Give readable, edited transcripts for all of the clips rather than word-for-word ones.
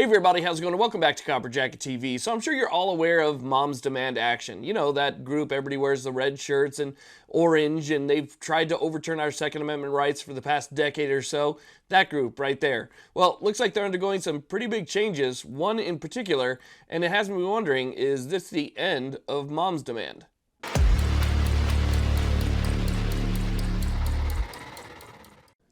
Hey everybody, how's it going? Welcome back to Copper Jacket TV. So I'm sure you're all aware of Moms Demand Action. You know, that group, everybody wears the red shirts and orange, and they've tried to overturn our Second Amendment rights for the past decade or so. That group right there. Well, looks like they're undergoing some pretty big changes, one in particular, and it has me wondering, is this the end of Moms Demand?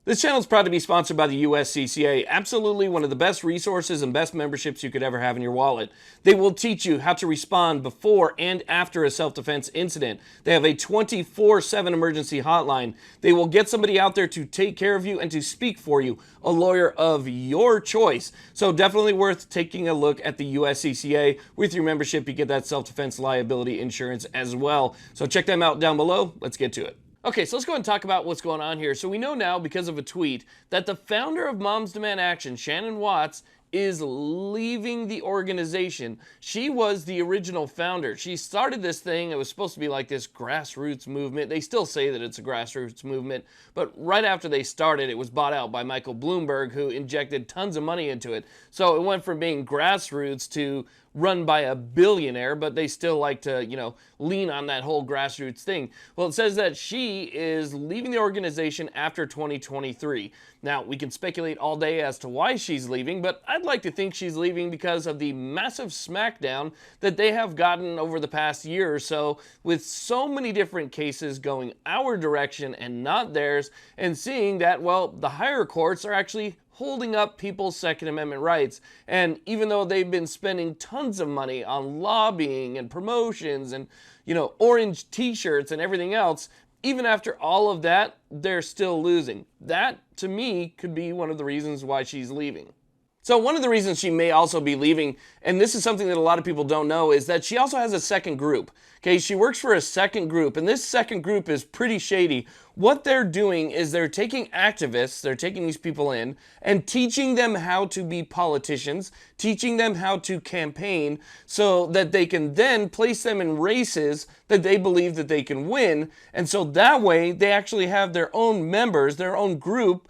This channel is proud to be sponsored by the USCCA, absolutely one of the best resources and best memberships you could ever have in your wallet. They will teach you how to respond before and after a self-defense incident. They have a 24/7 emergency hotline. They will get somebody out there to take care of you and to speak for you, a lawyer of your choice. So definitely worth taking a look at the USCCA. With your membership, you get that self-defense liability insurance as well. So check them out down below. Let's get to it. Okay, so let's go ahead and talk about what's going on here. So we know now, because of a tweet, that the founder of Moms Demand Action, Shannon Watts, is leaving the organization. She was the original founder. She started this thing. It was supposed to be like this grassroots movement. They still say that it's a grassroots movement, but right after they started, it was bought out by Michael Bloomberg, who injected tons of money into it. So it went from being grassroots to run by a billionaire, but they still like to, lean on that whole grassroots thing. Well, it says that she is leaving the organization after 2023. Now, we can speculate all day as to why she's leaving, but I'd like to think she's leaving because of the massive smackdown that they have gotten over the past year or so, with so many different cases going our direction and not theirs, and seeing that, well, the higher courts are actually holding up people's Second Amendment rights. And even though they've been spending tons of money on lobbying and promotions and, orange t-shirts and everything else, even after all of that, they're still losing. That, to me, could be one of the reasons why she's leaving. So one of the reasons she may also be leaving, and this is something that a lot of people don't know, is that she also has a second group. Okay, she works for a second group, and this second group is pretty shady. What they're doing is they're taking activists, they're taking these people in, and teaching them how to be politicians, teaching them how to campaign, so that they can then place them in races that they believe that they can win. And so that way, they actually have their own members, their own group,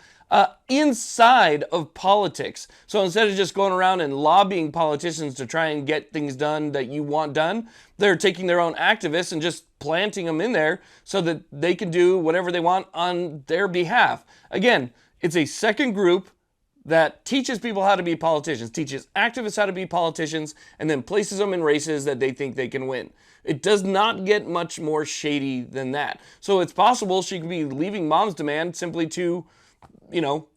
inside of politics. So instead of just going around and lobbying politicians to try and get things done that you want done, they're taking their own activists and just planting them in there so that they can do whatever they want on their behalf. Again, it's a second group that teaches people how to be politicians, teaches activists how to be politicians, and then places them in races that they think they can win. It does not get much more shady than that. So it's possible she could be leaving Moms Demand simply to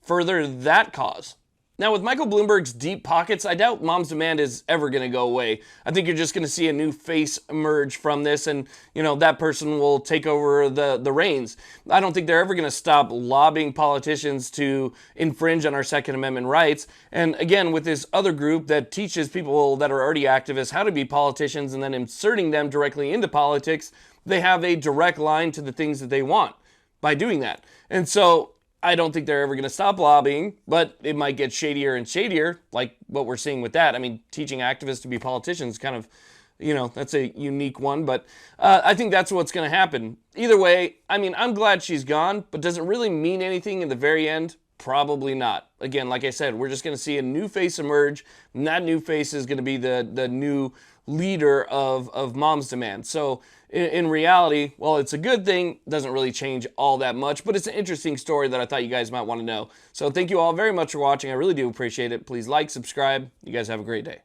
further that cause. Now, with Michael Bloomberg's deep pockets, I doubt Moms Demand is ever going to go away. I think you're just going to see a new face emerge from this, and, that person will take over the reins. I don't think they're ever going to stop lobbying politicians to infringe on our Second Amendment rights. And again, with this other group that teaches people that are already activists how to be politicians and then inserting them directly into politics, they have a direct line to the things that they want by doing that. And so I don't think they're ever going to stop lobbying, but it might get shadier and shadier, like what we're seeing with that. I mean, teaching activists to be politicians kind of, that's a unique one, but I think that's what's going to happen. Either way, I'm glad she's gone, but does it really mean anything in the very end? Probably not. Again, like I said, we're just going to see a new face emerge, and that new face is going to be the new leader of Moms Demand. So in reality, well, it's a good thing, doesn't really change all that much, but it's an interesting story that I thought you guys might want to know. So thank you all very much for watching. I really do appreciate it. Please like, subscribe. You guys have a great day.